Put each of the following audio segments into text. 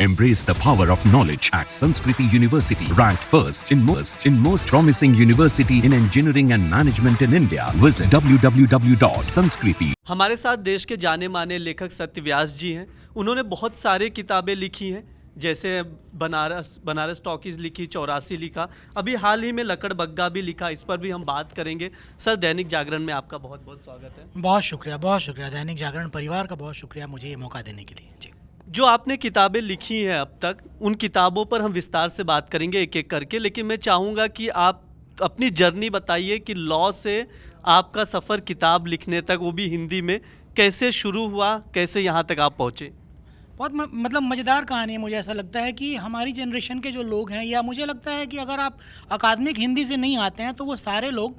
Embrace the power of knowledge at Sanskriti University, ranked first in most promising university in engineering and management in India. Visit www.sanskriti. हमारे साथ देश के जाने माने लेखक सत्यव्यास जी हैं। उन्होंने बहुत सारे किताबें लिखी हैं, जैसे बनारस टॉकीज़ लिखी, 84 लिखा, अभी हाल ही में लकड़बग्गा भी लिखा। इस पर भी हम बात करेंगे। सर, दैनिक जागरण में आपका बहुत बहुत स्वागत है। बहुत शुक्रिया। दैनिक जागरण परिवार का बहुत शुक्रिया मुझे ये मौका देने के लिए। जी, जो आपने किताबें लिखी हैं अब तक, उन किताबों पर हम विस्तार से बात करेंगे एक एक करके, लेकिन मैं चाहूँगा कि आप अपनी जर्नी बताइए कि लॉ से आपका सफ़र किताब लिखने तक, वो भी हिंदी में, कैसे शुरू हुआ, कैसे यहाँ तक आप पहुँचे। बहुत मतलब मज़ेदार कहानी है। मुझे ऐसा लगता है कि हमारी जनरेशन के जो लोग हैं, या मुझे लगता है कि अगर आप अकादमिक हिंदी से नहीं आते हैं तो वो सारे लोग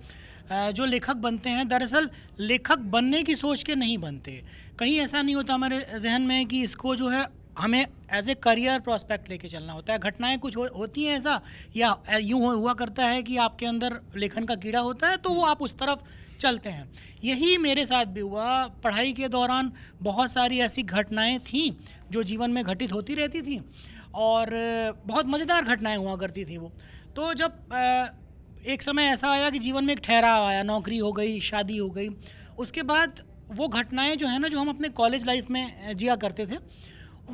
जो लेखक बनते हैं, दरअसल लेखक बनने की सोच के नहीं बनते। कहीं ऐसा नहीं होता हमारे जहन में कि इसको जो है हमें एज ए करियर प्रोस्पेक्ट लेके चलना होता है। घटनाएं कुछ होती हैं ऐसा, या यूँ हुआ करता है कि आपके अंदर लेखन का कीड़ा होता है तो वो आप उस तरफ चलते हैं। यही मेरे साथ भी हुआ। पढ़ाई के दौरान बहुत सारी ऐसी घटनाएं थीं जो जीवन में घटित होती रहती थी, और बहुत मज़ेदार घटनाएं हुआ करती थी वो। तो जब एक समय ऐसा आया कि जीवन में एक ठहराव आया, नौकरी हो गई, शादी हो गई, उसके बाद वो घटनाएं जो है ना, जो हम अपने कॉलेज लाइफ में जिया करते थे,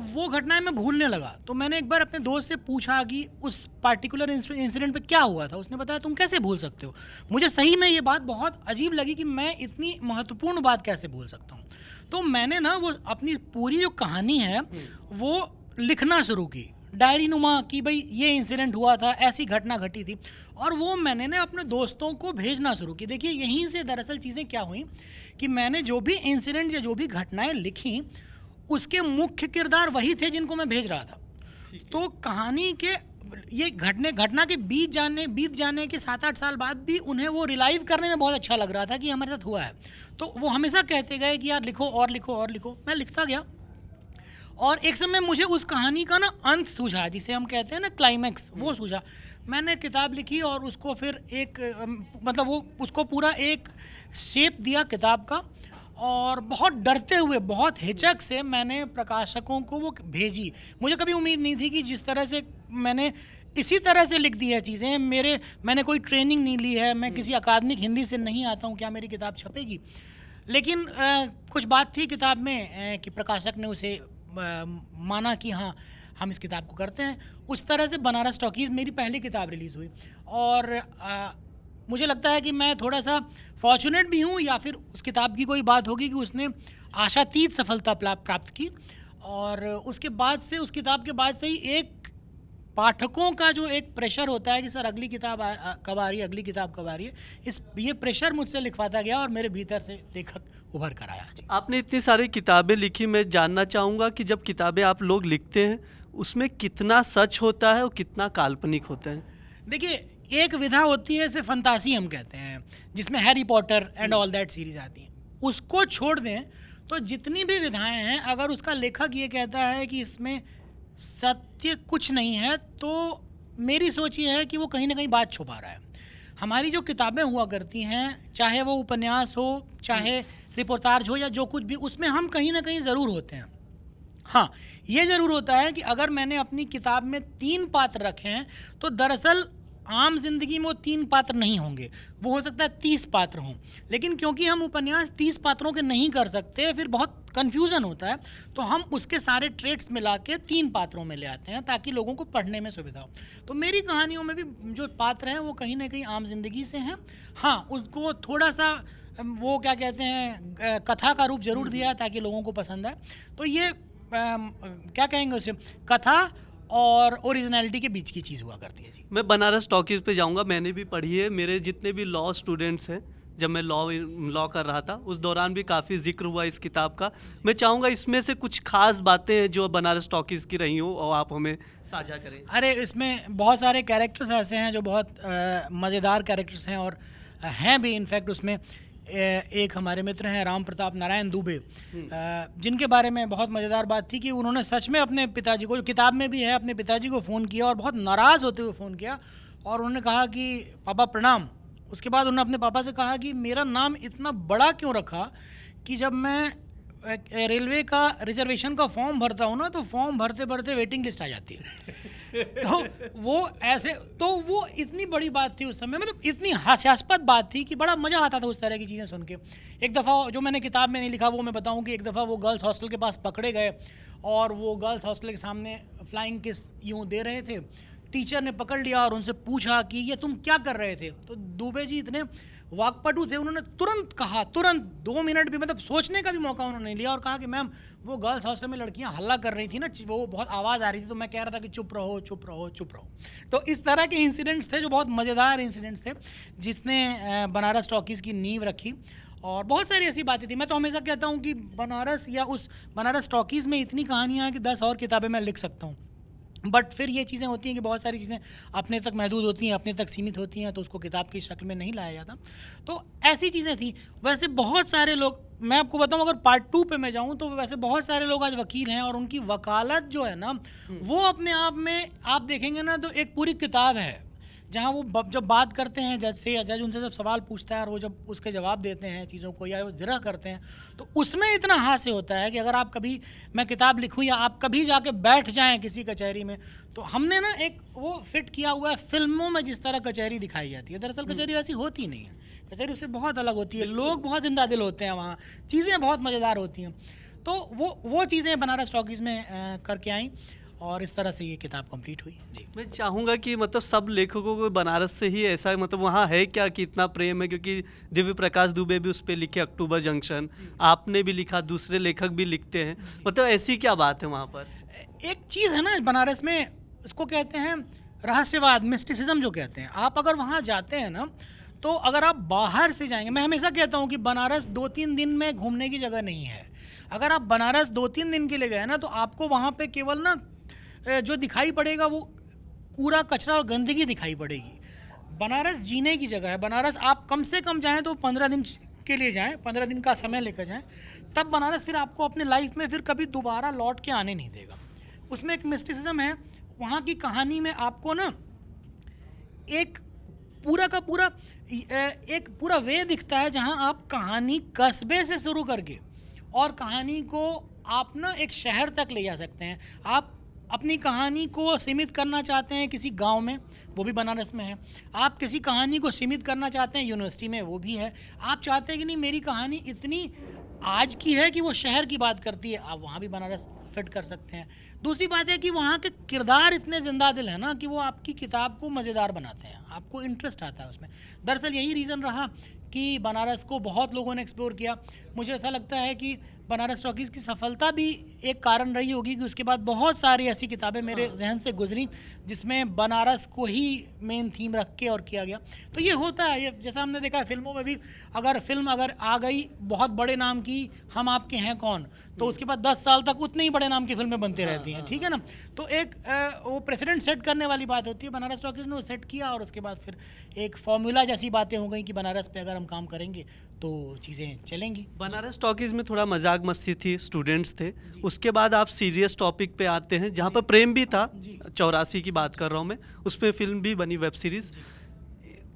वो घटनाएं मैं भूलने लगा। तो मैंने एक बार अपने दोस्त से पूछा कि उस पार्टिकुलर इंसिडेंट पे क्या हुआ था। उसने बताया, तुम कैसे भूल सकते हो। मुझे सही में ये बात बहुत अजीब लगी कि मैं इतनी महत्वपूर्ण बात कैसे भूल सकता हूँ। तो मैंने ना वो अपनी पूरी जो कहानी है वो लिखना शुरू की, डायरी नुमा, कि भाई ये इंसिडेंट हुआ था, ऐसी घटना घटी थी, और वो मैंने ना अपने दोस्तों को भेजना शुरू की। देखिए, यहीं से दरअसल चीज़ें क्या हुई कि मैंने जो भी इंसिडेंट या जो भी घटनाएं लिखी, उसके मुख्य किरदार वही थे जिनको मैं भेज रहा था। तो कहानी के ये घटना के बीत जाने के 7-8 साल बाद भी उन्हें वो रिलाइव करने में बहुत अच्छा लग रहा था कि हमारे साथ हुआ है। तो वो हमेशा कहते गए कि यार लिखो और लिखो और लिखो। मैं लिखता गया, और एक समय मुझे उस कहानी का ना अंत सूझा, जिसे हम कहते हैं ना क्लाइमैक्स, वो सूझा। मैंने किताब लिखी और उसको फिर उसको पूरा एक शेप दिया किताब का, और बहुत डरते हुए, बहुत हिचक से मैंने प्रकाशकों को वो भेजी। मुझे कभी उम्मीद नहीं थी कि जिस तरह से मैंने इसी तरह से लिख दी है चीज़ें। मैंने कोई ट्रेनिंग नहीं ली है, मैं किसी अकादमिक हिंदी से नहीं आता हूँ, क्या मेरी किताब छपेगी। लेकिन कुछ बात थी किताब में कि प्रकाशक ने उसे माना कि हाँ, हम इस किताब को करते हैं। उस तरह से बनारस टॉकीज़ मेरी पहली किताब रिलीज़ हुई, और मुझे लगता है कि मैं थोड़ा सा फॉर्चुनेट भी हूँ, या फिर उस किताब की कोई बात होगी कि उसने आशातीत सफलता प्राप्त की। और उसके बाद से, उस किताब के बाद से ही एक पाठकों का जो एक प्रेशर होता है कि सर अगली किताब कब आ रही है, अगली किताब कब आ रही है, ये प्रेशर मुझसे लिखवाता गया और मेरे भीतर से लेखक उभर कर आया। जी, आपने इतनी सारी किताबें लिखी, मैं जानना चाहूँगा कि जब किताबें आप लोग लिखते हैं, उसमें कितना सच होता है और कितना काल्पनिक होता है। देखिए, एक विधा होती है, इसे फंतासी हम कहते हैं, जिसमें Harry Potter and all that series आती हैं। उसको छोड़ दें तो जितनी भी विधाएं हैं, अगर उसका लेखक ये कहता है कि इसमें सत्य कुछ नहीं है, तो मेरी सोच ये है कि वो कहीं ना कहीं बात छुपा रहा है। हमारी जो किताबें हुआ करती हैं, चाहे वो उपन्यास हो, चाहे रिपोर्टाज हो, या जो कुछ भी, उसमें हम कहीं ना कहीं ज़रूर होते हैं। हाँ, ये ज़रूर होता है कि अगर मैंने अपनी किताब में 3 पात्र रखे हैं, तो दरअसल आम जिंदगी में वो 3 पात्र नहीं होंगे, वो हो सकता है 30 पात्र हों। लेकिन क्योंकि हम उपन्यास 30 पात्रों के नहीं कर सकते, फिर बहुत कन्फ्यूज़न होता है, तो हम उसके सारे ट्रेट्स मिला के 3 पात्रों में ले आते हैं ताकि लोगों को पढ़ने में सुविधा हो। तो मेरी कहानियों में भी जो पात्र हैं वो कहीं ना कहीं आम जिंदगी से हैं। हाँ, उसको थोड़ा सा वो क्या कहते हैं, कथा का रूप जरूर दिया है ताकि लोगों को पसंद आए। तो ये क्या कहेंगे उसे, कथा और ओरिजिनलिटी के बीच की चीज़ हुआ करती है। जी, मैं बनारस टॉकीज़ पे जाऊंगा, मैंने भी पढ़ी है। मेरे जितने भी लॉ स्टूडेंट्स हैं, जब मैं लॉ कर रहा था, उस दौरान भी काफ़ी जिक्र हुआ इस किताब का। मैं चाहूँगा इसमें से कुछ खास बातें हैं जो बनारस टॉकीज़ की रही हों, और आप हमें साझा करें। अरे, इसमें बहुत सारे कैरेक्टर्स ऐसे हैं जो बहुत मज़ेदार कैरेक्टर्स हैं, और हैं भी। इनफैक्ट उसमें एक हमारे मित्र हैं राम प्रताप नारायण दुबे, जिनके बारे में बहुत मज़ेदार बात थी कि उन्होंने सच में अपने पिताजी को, जो किताब में भी है, अपने पिताजी को फ़ोन किया और बहुत नाराज़ होते हुए फ़ोन किया, और उन्होंने कहा कि पापा प्रणाम। उसके बाद उन्होंने अपने पापा से कहा कि मेरा नाम इतना बड़ा क्यों रखा कि जब मैं रेलवे का रिजर्वेशन का फॉर्म भरता हूँ ना, तो फॉर्म भरते भरते वेटिंग लिस्ट आ जाती है। तो वो इतनी बड़ी बात थी उस समय, मतलब इतनी हास्यास्पद बात थी कि बड़ा मज़ा आता था उस तरह की चीज़ें सुन के। एक दफ़ा जो मैंने किताब में नहीं लिखा वो मैं बताऊं कि एक दफ़ा वो गर्ल्स हॉस्टल के पास पकड़े गए और वो गर्ल्स हॉस्टल के सामने फ्लाइंग किस यूँ दे रहे थे। टीचर ने पकड़ लिया और उनसे पूछा कि ये तुम क्या कर रहे थे। तो दुबे जी इतने वाकपटु थे, उन्होंने तुरंत कहा, तुरंत 2 मिनट भी मतलब सोचने का भी मौका उन्होंने नहीं लिया और कहा कि मैम वो गर्ल्स हॉस्टल में लड़कियां हल्ला कर रही थी ना, वो बहुत आवाज़ आ रही थी, तो मैं कह रहा था कि चुप रहो चुप रहो चुप रहो। तो इस तरह के इंसिडेंट्स थे जो बहुत मज़ेदार इंसिडेंट्स थे, जिसने बनारस टॉकीज़ की नींव रखी। और बहुत सारी ऐसी बातें थी। मैं तो हमेशा कहता हूँ कि बनारस या उस बनारस टॉकीज़ में इतनी कहानियाँ हैं कि 10 और किताबें मैं लिख सकता हूँ। बट फिर ये चीज़ें होती हैं कि बहुत सारी चीज़ें अपने तक महदूद होती हैं, अपने तक सीमित होती हैं, तो उसको किताब की शक्ल में नहीं लाया जाता। तो ऐसी चीज़ें थी। वैसे बहुत सारे लोग, मैं आपको बताऊं, अगर पार्ट 2 पे मैं जाऊं तो वैसे बहुत सारे लोग आज वकील हैं और उनकी वकालत जो है ना, वो अपने आप में आप देखेंगे ना तो एक पूरी किताब है, जहाँ वो जब बात करते हैं जज से या जज उनसे जब सवाल पूछता है और वो जब उसके जवाब देते हैं चीज़ों को या वो ज़िरह करते हैं, तो उसमें इतना हास्य होता है कि अगर आप कभी, मैं किताब लिखूं या आप कभी जाके बैठ जाएं किसी कचहरी में, तो हमने ना एक वो फिट किया हुआ है फिल्मों में जिस तरह कचहरी दिखाई जाती है। दरअसल कचहरी वैसी होती नहीं है, कचहरी उससे बहुत अलग होती है, लोग बहुत जिंदा दिल होते हैं वहाँ, चीज़ें बहुत मज़ेदार होती हैं। तो वो चीज़ें बनारस टॉकीज़ में करके आई और इस तरह से ये किताब कंप्लीट हुई। जी, मैं चाहूँगा कि मतलब सब लेखकों को बनारस से ही ऐसा मतलब वहाँ है क्या कि इतना प्रेम है, क्योंकि दिव्य प्रकाश दुबे भी उस पर लिखे अक्टूबर जंक्शन, आपने भी लिखा, दूसरे लेखक भी लिखते हैं, मतलब ऐसी क्या बात है वहाँ पर? एक चीज़ है ना बनारस में, इसको कहते हैं रहस्यवाद, मिस्टिसिज्म जो कहते हैं। आप अगर वहाँ जाते हैं ना, तो अगर आप बाहर से जाएंगे, मैं हमेशा कहता हूँ कि बनारस 2-3 दिन में घूमने की जगह नहीं है। अगर आप बनारस 2-3 दिन के लिए गए ना, तो आपको वहाँ पे केवल ना जो दिखाई पड़ेगा वो कूड़ा कचरा और गंदगी दिखाई पड़ेगी। बनारस जीने की जगह है। बनारस आप कम से कम जाएं तो 15 दिन के लिए जाएं, 15 दिन का समय लेकर जाएं, तब बनारस फिर आपको अपने लाइफ में फिर कभी दोबारा लौट के आने नहीं देगा। उसमें एक मिस्टिसिज्म है। वहाँ की कहानी में आपको ना एक पूरा का पूरा एक पूरा वे दिखता है, जहाँ आप कहानी कस्बे से शुरू करके और कहानी को आप ना एक शहर तक ले जा सकते हैं। आप अपनी कहानी को सीमित करना चाहते हैं किसी गांव में, वो भी बनारस में है। आप किसी कहानी को सीमित करना चाहते हैं यूनिवर्सिटी में, वो भी है। आप चाहते हैं कि नहीं मेरी कहानी इतनी आज की है कि वो शहर की बात करती है, आप वहाँ भी बनारस फिट कर सकते हैं। दूसरी बात है कि वहाँ के किरदार इतने जिंदा दिल है ना कि वो आपकी किताब को मज़ेदार बनाते हैं, आपको इंटरेस्ट आता है उसमें। दरअसल यही रीज़न रहा कि बनारस को बहुत लोगों ने एक्सप्लोर किया। मुझे ऐसा लगता है कि बनारस टॉकीज़ की सफलता भी एक कारण रही होगी कि उसके बाद बहुत सारी ऐसी किताबें मेरे जहन से गुजरी जिसमें बनारस को ही मेन थीम रख के और किया गया। तो ये होता है, ये जैसा हमने देखा है फिल्मों में भी, अगर फिल्म अगर आ गई बहुत बड़े नाम की, हम आपके हैं कौन, तो उसके बाद 10 साल तक उतने ही बड़े नाम की फिल्में बनती रहती हैं, ठीक है ना। तो एक वो प्रेसिडेंट सेट करने वाली बात होती है। बनारस टॉकीज़ ने वो सेट किया और उसके बाद फिर एक फॉर्मूला जैसी बातें हो गई कि बनारस पे अगर हम काम करेंगे तो चीज़ें चलेंगी। बनारस टॉकीज़ में थोड़ा मजाक मस्ती थी, स्टूडेंट्स थे। उसके बाद आप सीरियस टॉपिक पे आते हैं, जहाँ पर प्रेम भी था। 84 की बात कर रहा हूँ मैं, उस पर फिल्म भी बनी, वेब सीरीज़।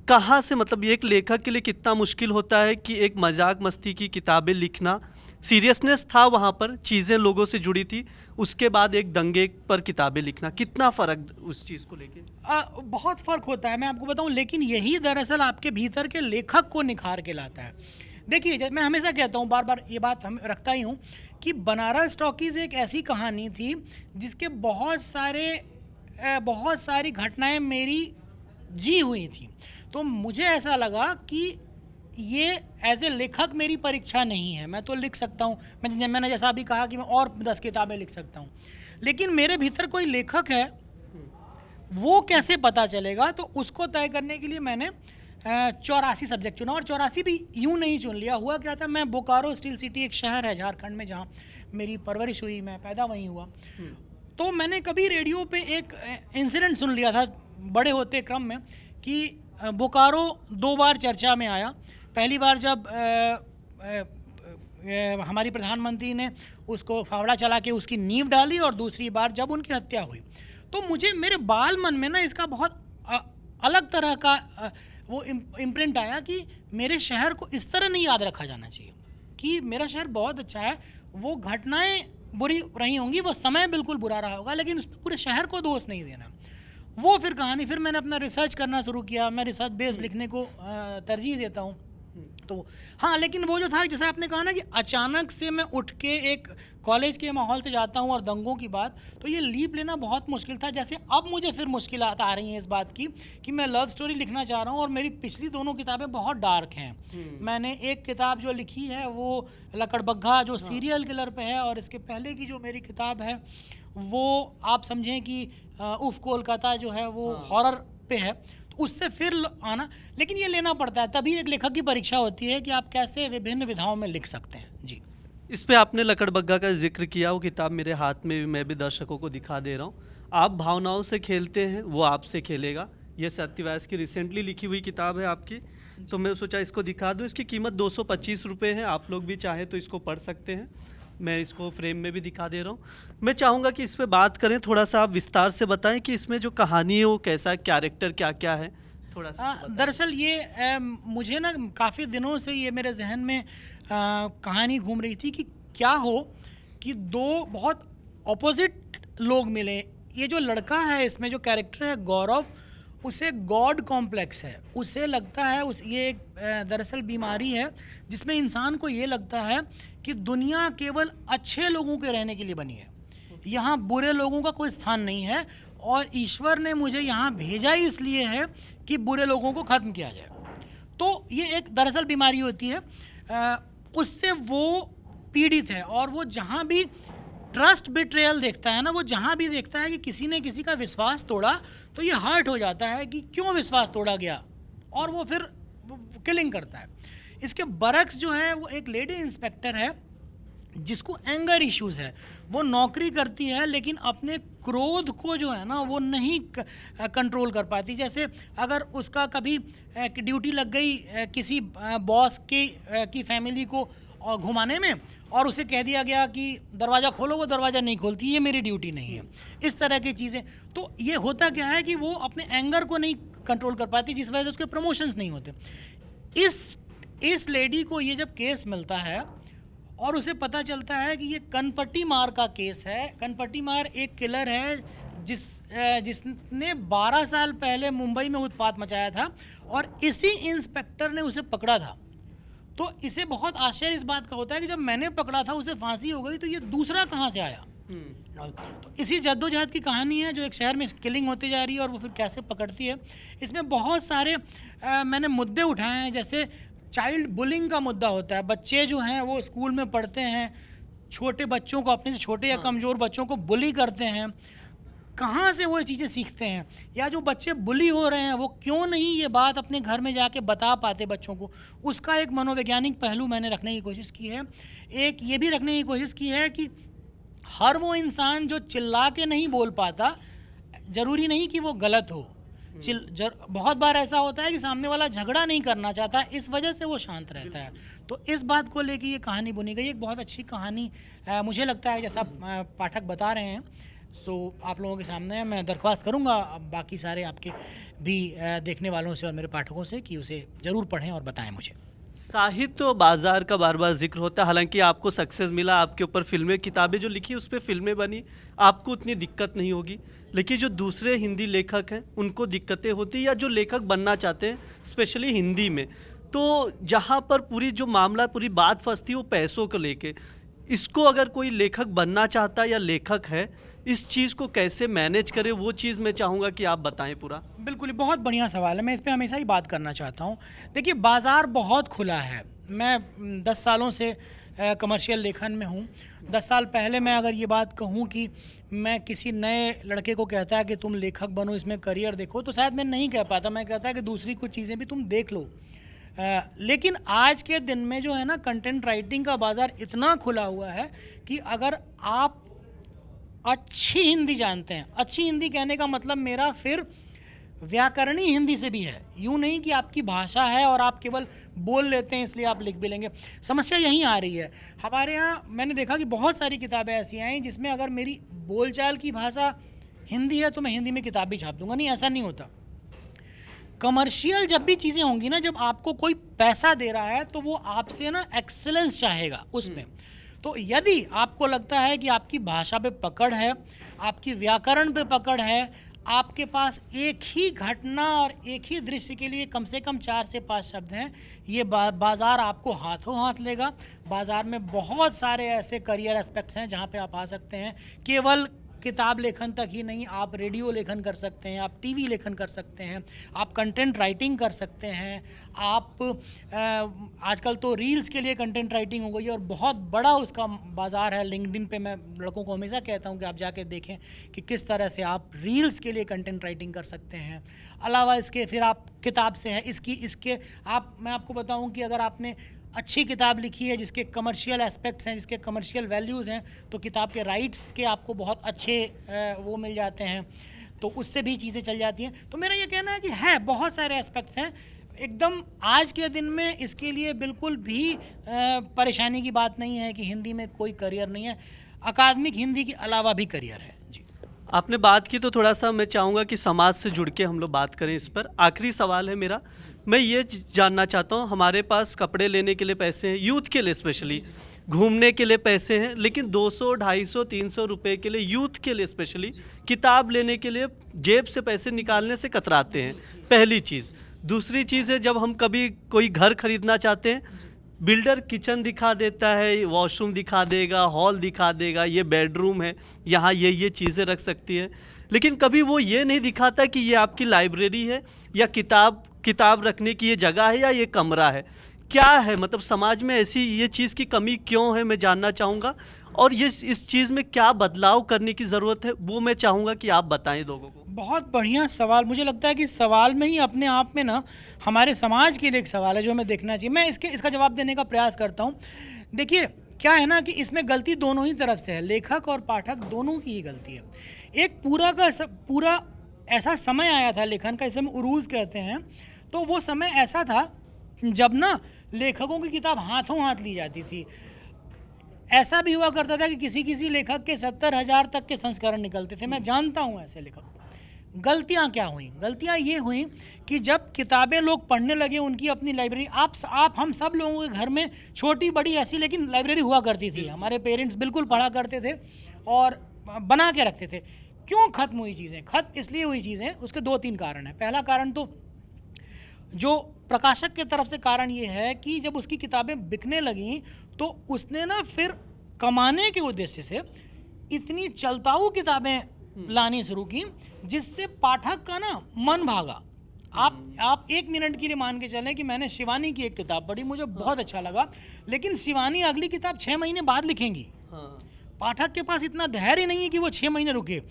कहाँ से, मतलब एक लेखक के लिए कितना मुश्किल होता है कि एक मजाक मस्ती की किताबें लिखना, सीरियसनेस था वहाँ पर, चीज़ें लोगों से जुड़ी थी, उसके बाद एक दंगे पर किताबें लिखना, कितना फ़र्क उस चीज़ को लेके? बहुत फ़र्क होता है, मैं आपको बताऊं। लेकिन यही दरअसल आपके भीतर के लेखक को निखार के लाता है। देखिए, जब मैं हमेशा कहता हूँ, बार बार ये बात हम रखता ही हूँ कि बनारस टॉकीज़ एक ऐसी कहानी थी जिसके बहुत सारी घटनाएं मेरी जी हुई थी। तो मुझे ऐसा लगा कि ये एज ए लेखक मेरी परीक्षा नहीं है, मैं तो लिख सकता हूँ। मैंने जैसा अभी कहा कि मैं और 10 किताबें लिख सकता हूँ, लेकिन मेरे भीतर कोई लेखक है वो कैसे पता चलेगा? तो उसको तय करने के लिए मैंने 84 सब्जेक्ट चुना। और 84 भी यूँ नहीं चुन लिया। हुआ क्या था, मैं बोकारो स्टील सिटी, एक शहर है झारखंड में जहाँ मेरी परवरिश हुई, मैं पैदा वहीं हुआ। तो मैंने कभी रेडियो पे एक इंसिडेंट सुन लिया था बड़े होते क्रम में कि बोकारो 2 बार चर्चा में आया। पहली बार जब हमारी प्रधानमंत्री ने उसको फावड़ा चला के उसकी नींव डाली, और दूसरी बार जब उनकी हत्या हुई। तो मुझे मेरे बाल मन में ना इसका बहुत अलग तरह का वो इम्प्रिंट आया कि मेरे शहर को इस तरह नहीं याद रखा जाना चाहिए कि मेरा शहर बहुत अच्छा है, वो घटनाएं बुरी रही होंगी, वो समय बिल्कुल बुरा रहा होगा, लेकिन उस पूरे शहर को दोष नहीं देना। वो फिर कहानी, फिर मैंने अपना रिसर्च करना शुरू किया। मैं रिसर्च बेस्ड लिखने को तरजीह देता हूँ। तो हाँ, लेकिन वो जो था, जैसे आपने कहा ना कि अचानक से मैं उठ के एक कॉलेज के माहौल से जाता हूँ और दंगों की बात, तो ये लीप लेना बहुत मुश्किल था। जैसे अब मुझे फिर मुश्किलात आ रही हैं इस बात की कि मैं लव स्टोरी लिखना चाह रहा हूँ और मेरी पिछली दोनों किताबें बहुत डार्क हैं। मैंने एक किताब जो लिखी है वो लकड़बग्घा, जो सीरियल किलर पे है, और इसके पहले की जो मेरी किताब है वो आप समझें कि उफ कोलकाता जो है वो हॉरर पे है। उससे फिर आना, लेकिन ये लेना पड़ता है, तभी एक लेखक की परीक्षा होती है कि आप कैसे विभिन्न विधाओं में लिख सकते हैं। जी, इस पे आपने लकड़बग्घा का जिक्र किया, वो किताब मेरे हाथ में, मैं भी दर्शकों को दिखा दे रहा हूँ। आप भावनाओं से खेलते हैं, वो आपसे खेलेगा। ये सत्यव्यास की रिसेंटली लिखी हुई किताब है आपकी, तो मैं सोचा इसको दिखा दूँ। इसकी कीमत 225 रुपये है। आप लोग भी चाहें तो इसको पढ़ सकते हैं। मैं इसको फ्रेम में भी दिखा दे रहा हूँ। मैं चाहूँगा कि इस पे बात करें, थोड़ा सा आप विस्तार से बताएं कि इसमें जो कहानी है वो कैसा, कैरेक्टर क्या क्या है, थोड़ा सा दरअसल ये मुझे ना काफ़ी दिनों से ये मेरे जहन में कहानी घूम रही थी कि क्या हो कि दो बहुत ऑपोजिट लोग मिले। ये जो लड़का है, इसमें जो कैरेक्टर है गौरव, उसे गॉड कॉम्प्लेक्स है। उसे लगता है ये एक दरअसल बीमारी है जिसमें इंसान को ये लगता है कि दुनिया केवल अच्छे लोगों के रहने के लिए बनी है, यहाँ बुरे लोगों का कोई स्थान नहीं है, और ईश्वर ने मुझे यहाँ भेजा ही इसलिए है कि बुरे लोगों को ख़त्म किया जाए। तो ये एक दरअसल बीमारी होती है, उससे वो पीड़ित है। और वो जहाँ भी ट्रस्ट बिट्रेयल देखता है ना, वो जहाँ भी देखता है कि किसी ने किसी का विश्वास तोड़ा, तो ये हर्ट हो जाता है कि क्यों विश्वास तोड़ा गया, और वो फिर किलिंग करता है। इसके बरक्स जो है वो एक लेडी इंस्पेक्टर है जिसको एंगर इश्यूज़ है। वो नौकरी करती है लेकिन अपने क्रोध को जो है ना वो नहीं कंट्रोल कर पाती। जैसे अगर उसका कभी ड्यूटी लग गई किसी बॉस की फैमिली को घुमाने में, और उसे कह दिया गया कि दरवाज़ा खोलो, वो दरवाज़ा नहीं खोलती, ये मेरी ड्यूटी नहीं है, इस तरह की चीज़ें। तो ये होता क्या है कि वो अपने एंगर को नहीं कंट्रोल कर पाती, जिस वजह से उसके प्रमोशंस नहीं होते। इस लेडी को ये जब केस मिलता है और उसे पता चलता है कि ये कनपट्टी मार का केस है। कनपट्टी मार एक किलर है जिसने 12 साल पहले मुंबई में उत्पात मचाया था, और इसी इंस्पेक्टर ने उसे पकड़ा था। तो इसे बहुत आश्चर्य इस बात का होता है कि जब मैंने पकड़ा था उसे फांसी हो गई, तो ये दूसरा कहाँ से आया। तो इसी जद्दोजहद की कहानी है जो एक शहर में किलिंग होती जा रही है और वो फिर कैसे पकड़ती है। इसमें बहुत सारे मैंने मुद्दे उठाए हैं, जैसे चाइल्ड बुलिंग का मुद्दा होता है। बच्चे जो हैं वो स्कूल में पढ़ते हैं, छोटे बच्चों को, अपने से छोटे या कमज़ोर बच्चों को बुली करते हैं। कहाँ से वो चीज़ें सीखते हैं, या जो बच्चे बुली हो रहे हैं वो क्यों नहीं ये बात अपने घर में जाके बता पाते बच्चों को, उसका एक मनोवैज्ञानिक पहलू मैंने रखने की कोशिश की है। एक ये भी रखने की कोशिश की है कि हर वो इंसान जो चिल्ला के नहीं बोल पाता, ज़रूरी नहीं कि वो गलत हो। बहुत बार ऐसा होता है कि सामने वाला झगड़ा नहीं करना चाहता, इस वजह से वो शांत रहता है। तो इस बात को लेके ये कहानी बुनी गई। एक बहुत अच्छी कहानी मुझे लगता है, जैसा पाठक बता रहे हैं, सो आप लोगों के सामने मैं दरख्वास्त करूंगा बाकी सारे आपके भी देखने वालों से और मेरे पाठकों से कि उसे ज़रूर पढ़ें और बताएं मुझे। साहित्य और बाजार का बार बार जिक्र होता है। हालांकि आपको सक्सेस मिला, आपके ऊपर फिल्में, किताबें जो लिखी उस पर फिल्में बनी, आपको उतनी दिक्कत नहीं होगी। लेकिन जो दूसरे हिंदी लेखक हैं उनको दिक्कतें होती, या जो लेखक बनना चाहते हैं स्पेशली हिंदी में, तो जहाँ पर पूरी जो मामला, पूरी बात फंसती है वो पैसों को लेके। इसको अगर कोई लेखक बनना चाहता है या लेखक है, इस चीज़ को कैसे मैनेज करे, वो चीज़ मैं चाहूँगा कि आप बताएं पूरा। बिल्कुल, बहुत बढ़िया सवाल है, मैं इस पे हमेशा ही बात करना चाहता हूँ। देखिए, बाज़ार बहुत खुला है। मैं 10 सालों से कमर्शियल लेखन में हूँ। 10 साल पहले मैं अगर ये बात कहूँ कि मैं किसी नए लड़के को कहता है कि तुम लेखक बनो, इसमें करियर देखो, तो शायद मैं नहीं कह पाता। मैं कहता है कि दूसरी कुछ चीज़ें भी तुम देख लो। लेकिन आज के दिन में जो है ना, कंटेंट राइटिंग का बाज़ार इतना खुला हुआ है कि अगर आप अच्छी हिंदी जानते हैं, अच्छी हिंदी कहने का मतलब मेरा फिर व्याकरणीय हिंदी से भी है, यूँ नहीं कि आपकी भाषा है और आप केवल बोल लेते हैं इसलिए आप लिख भी लेंगे। समस्या यहीं आ रही है। हमारे यहाँ मैंने देखा कि बहुत सारी किताबें ऐसी आई जिसमें अगर मेरी बोलचाल की भाषा हिंदी है तो मैं हिंदी में किताब भी छाप दूंगा। नहीं, ऐसा नहीं होता। कमर्शियल जब भी चीज़ें होंगी ना, जब आपको कोई पैसा दे रहा है तो वो आपसे ना एक्सेलेंस चाहेगा उसमें। तो यदि आपको लगता है कि आपकी भाषा पे पकड़ है, आपकी व्याकरण पे पकड़ है, आपके पास एक ही घटना और एक ही दृश्य के लिए कम से कम 4 से 5 शब्द हैं, ये बाज़ार आपको हाथों हाथ लेगा। बाज़ार में बहुत सारे ऐसे करियर एस्पेक्ट्स हैं जहाँ पे आप आ सकते हैं। केवल किताब लेखन तक ही नहीं, आप रेडियो लेखन कर सकते हैं, आप टीवी लेखन कर सकते हैं, आप कंटेंट राइटिंग कर सकते हैं, आप आजकल तो रील्स के लिए कंटेंट राइटिंग हो गई है और बहुत बड़ा उसका बाज़ार है। लिंक्डइन पे मैं लड़कों को हमेशा कहता हूं कि आप जाके देखें कि किस तरह से आप रील्स के लिए कंटेंट राइटिंग कर सकते हैं। अलावा इसके फिर आप किताब से है इसके आप, मैं आपको बताऊँ कि अगर आपने अच्छी किताब लिखी है जिसके कमर्शियल एस्पेक्ट्स हैं, जिसके कमर्शियल वैल्यूज़ हैं, तो किताब के राइट्स के आपको बहुत अच्छे वो मिल जाते हैं, तो उससे भी चीज़ें चल जाती हैं। तो मेरा ये कहना है कि बहुत सारे एस्पेक्ट्स हैं। एकदम आज के दिन में इसके लिए बिल्कुल भी परेशानी की बात नहीं है कि हिंदी में कोई करियर नहीं है। अकादमिक हिंदी के अलावा भी करियर है। जी, आपने बात की तो थोड़ा सा मैं चाहूँगा कि समाज से जुड़ के हम लोग बात करें इस पर। आखिरी सवाल है मेरा, मैं ये जानना चाहता हूँ, हमारे पास कपड़े लेने के लिए पैसे हैं, यूथ के लिए स्पेशली घूमने के लिए पैसे हैं, लेकिन 200, 250, 300 रुपए के लिए यूथ के लिए स्पेशली किताब लेने के लिए जेब से पैसे निकालने से कतराते हैं, पहली चीज़। दूसरी चीज़ है, जब हम कभी कोई घर खरीदना चाहते हैं, बिल्डर किचन दिखा देता है, वॉशरूम दिखा देगा, हॉल दिखा देगा, ये बेडरूम है, यहाँ ये चीज़ें रख सकती है, लेकिन कभी वो ये नहीं दिखाता कि ये आपकी लाइब्रेरी है या किताब रखने की ये जगह है या ये कमरा है। क्या है, मतलब समाज में ऐसी ये चीज़ की कमी क्यों है, मैं जानना चाहूँगा। और ये इस चीज़ में क्या बदलाव करने की ज़रूरत है, वो मैं चाहूँगा कि आप बताएं लोगों को। बहुत बढ़िया सवाल। मुझे लगता है कि सवाल में ही अपने आप में ना हमारे समाज के लिए एक सवाल है जो हमें देखना चाहिए। मैं इसका जवाब देने का प्रयास करता हूँ। देखिए, क्या है ना कि इसमें गलती दोनों ही तरफ से है, लेखक और पाठक दोनों की ही गलती है। एक पूरा ऐसा समय आया था लेखन का, इसे हम उरूज कहते हैं, तो वो समय ऐसा था जब ना लेखकों की किताब हाथों हाथ ली जाती थी। ऐसा भी हुआ करता था कि किसी लेखक के 70,000 तक के संस्करण निकलते थे। मैं जानता हूँ ऐसे लेखक। गलतियाँ क्या हुई? गलतियाँ ये हुई कि जब किताबें लोग पढ़ने लगे, उनकी अपनी लाइब्रेरी, आप हम सब लोगों के घर में छोटी बड़ी ऐसी लेकिन लाइब्रेरी हुआ करती थी। हमारे पेरेंट्स बिल्कुल पढ़ा करते थे और बना के रखते थे। क्यों खत्म हुई चीज़ें? खत्म इसलिए हुई चीज़ें, उसके 2-3 कारण हैं। पहला कारण तो जो प्रकाशक के तरफ से कारण ये है कि जब उसकी किताबें बिकने लगीं तो उसने ना फिर कमाने के उद्देश्य से इतनी चलताऊ किताबें लानी शुरू की जिससे पाठक का ना मन भागा। आप 1 मिनट के लिए मान के चलें कि मैंने शिवानी की एक किताब पढ़ी, मुझे बहुत अच्छा लगा, लेकिन शिवानी अगली किताब 6 महीने बाद लिखेंगी। पाठक के पास इतना धैर्य नहीं है कि वो 6 महीने रुके।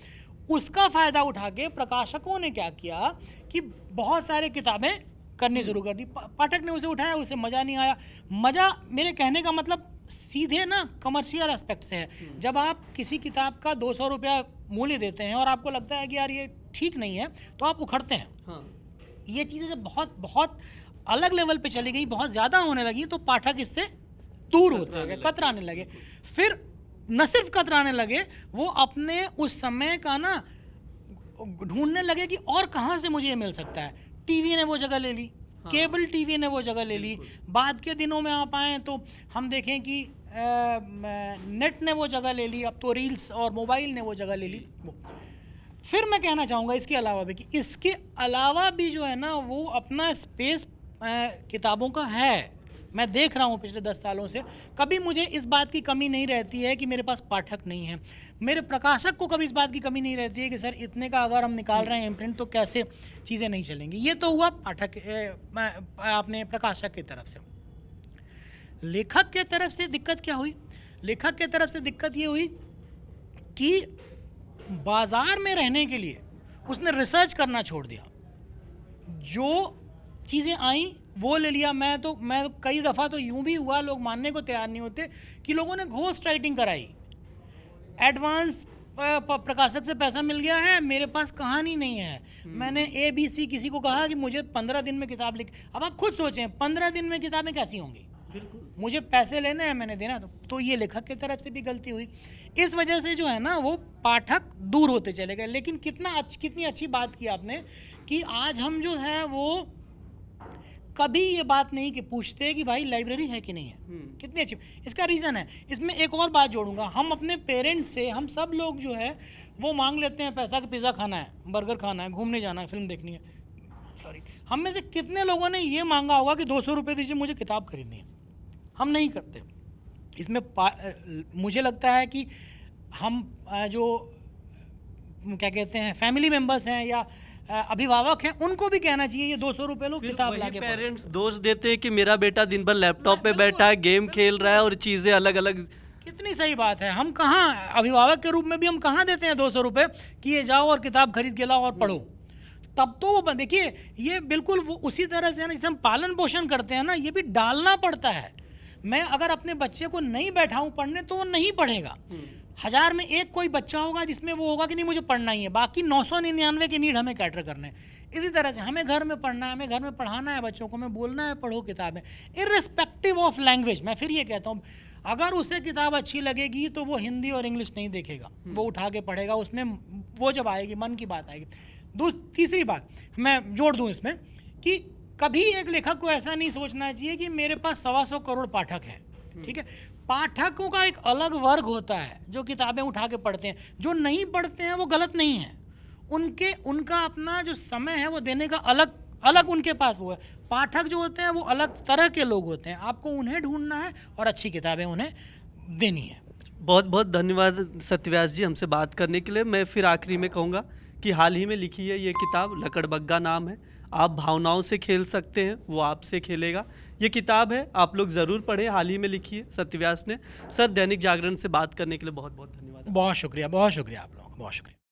उसका फ़ायदा उठा के प्रकाशकों ने क्या किया कि बहुत सारे किताबें करनी शुरू कर दी। पाठक ने उसे उठाया, उसे मज़ा नहीं आया। मज़ा, मेरे कहने का मतलब सीधे ना कमर्शियल एस्पेक्ट से है। जब आप किसी किताब का 200 रुपया मूल्य देते हैं और आपको लगता है कि यार ये ठीक नहीं है, तो आप उखड़ते हैं। ये चीज़ें जब बहुत अलग लेवल पे चली गई, बहुत ज़्यादा होने लगी, तो पाठक इससे दूर होते गए, कतराने लगे। फिर न सिर्फ कतराने लगे, वो अपने उस समय का ना ढूंढने लगे कि और कहाँ से मुझे ये मिल सकता है। टीवी ने वो जगह ले ली, केबल टीवी ने वो जगह ले ली। बाद के दिनों में आप आएँ तो हम देखें कि नेट ने वो जगह ले ली, अब तो रील्स और मोबाइल ने वो जगह ले ली। फिर मैं कहना चाहूँगा इसके अलावा भी कि इसके अलावा भी जो है ना वो अपना स्पेस किताबों का है। मैं देख रहा हूँ पिछले 10 सालों से, कभी मुझे इस बात की कमी नहीं रहती है कि मेरे पास पाठक नहीं है। मेरे प्रकाशक को कभी इस बात की कमी नहीं रहती है कि सर इतने का अगर हम निकाल रहे हैं इम्प्रिंट तो कैसे चीज़ें नहीं चलेंगी। ये तो हुआ पाठक आपने प्रकाशक की तरफ से। लेखक के तरफ से दिक्कत क्या हुई? लेखक के तरफ से दिक्कत ये हुई कि बाज़ार में रहने के लिए उसने रिसर्च करना छोड़ दिया। जो चीज़ें आई वो ले लिया। मैं तो कई दफ़ा तो यूं भी हुआ, लोग मानने को तैयार नहीं होते, कि लोगों ने घोस्ट राइटिंग कराई। एडवांस प्रकाशक से पैसा मिल गया है, मेरे पास कहानी नहीं है, मैंने ABC किसी को कहा कि मुझे 15 दिन में किताब लिख। अब आप खुद सोचें 15 दिन में किताबें कैसी होंगी? मुझे पैसे लेने हैं, मैंने देना। तो ये लेखक की तरफ से भी गलती हुई। इस वजह से जो है ना वो पाठक दूर होते चले गए। लेकिन कितनी अच्छी बात की आपने कि आज हम जो है वो कभी ये बात नहीं कि पूछते कि भाई लाइब्रेरी है कि नहीं है, कितनी अच्छी। इसका रीज़न है, इसमें एक और बात जोड़ूंगा, हम अपने पेरेंट्स से, हम सब लोग जो है वो मांग लेते हैं पैसा कि पिज़्ज़ा खाना है, बर्गर खाना है, घूमने जाना है, फिल्म देखनी है, सॉरी, हम में से कितने लोगों ने ये मांगा होगा कि 200 रुपये दीजिए मुझे किताब खरीदनी है। हम नहीं करते। इसमें मुझे लगता है कि हम जो क्या कहते हैं फैमिली मेम्बर्स हैं या अभिभावक हैं, उनको भी कहना चाहिए ये 200 रुपये लो, किताब लाके पढ़ो। पेरेंट्स दोष देते हैं कि मेरा बेटा दिन भर लैपटॉप पे बैठा है, गेम खेल रहा है और चीज़ें अलग अलग। कितनी सही बात है। हम कहाँ अभिभावक के रूप में भी हम कहाँ देते हैं 200 रुपये कि ये जाओ और किताब खरीद के लाओ और पढ़ो। तब तो वो देखिए ये बिल्कुल वो उसी तरह से है ना, जैसे हम पालन पोषण करते हैं ना, ये भी डालना पड़ता है। मैं अगर अपने बच्चे को नहीं बैठाऊँ पढ़ने तो वो नहीं पढ़ेगा। 1000 में एक कोई बच्चा होगा जिसमें वो होगा कि नहीं मुझे पढ़ना ही है, बाकी 999 की नीड हमें कैटर करने हैं। इसी तरह से हमें घर में पढ़ना है, हमें घर में पढ़ाना है बच्चों को, हमें बोलना है पढ़ो किताबें, इर्रिस्पेक्टिव ऑफ लैंग्वेज। मैं फिर ये कहता हूँ, अगर उसे किताब अच्छी लगेगी तो वो हिंदी और इंग्लिश नहीं देखेगा, वो उठा के पढ़ेगा, उसमें वो जब आएगी मन की बात आएगी। तीसरी बात मैं जोड़ दूँ इसमें कि कभी एक लेखक को ऐसा नहीं सोचना चाहिए कि मेरे पास 125 करोड़ पाठक हैं, ठीक है। पाठकों का एक अलग वर्ग होता है जो किताबें उठा के पढ़ते हैं, जो नहीं पढ़ते हैं वो गलत नहीं है, उनका अपना जो समय है वो देने का अलग उनके पास वो है। पाठक जो होते हैं वो अलग तरह के लोग होते हैं, आपको उन्हें ढूंढना है और अच्छी किताबें उन्हें देनी है। बहुत बहुत धन्यवाद सत्यव्यास जी हमसे बात करने के लिए। मैं फिर आखिरी में कहूँगा कि हाल ही में लिखी है ये किताब, लकड़बग्गा नाम है। आप भावनाओं से खेल सकते हैं, वो आपसे खेलेगा। ये किताब है, आप लोग ज़रूर पढ़ें, हाल ही में लिखी है सत्यव्यास ने। सर, दैनिक जागरण से बात करने के लिए बहुत बहुत धन्यवाद। बहुत शुक्रिया आप लोगों का, बहुत शुक्रिया।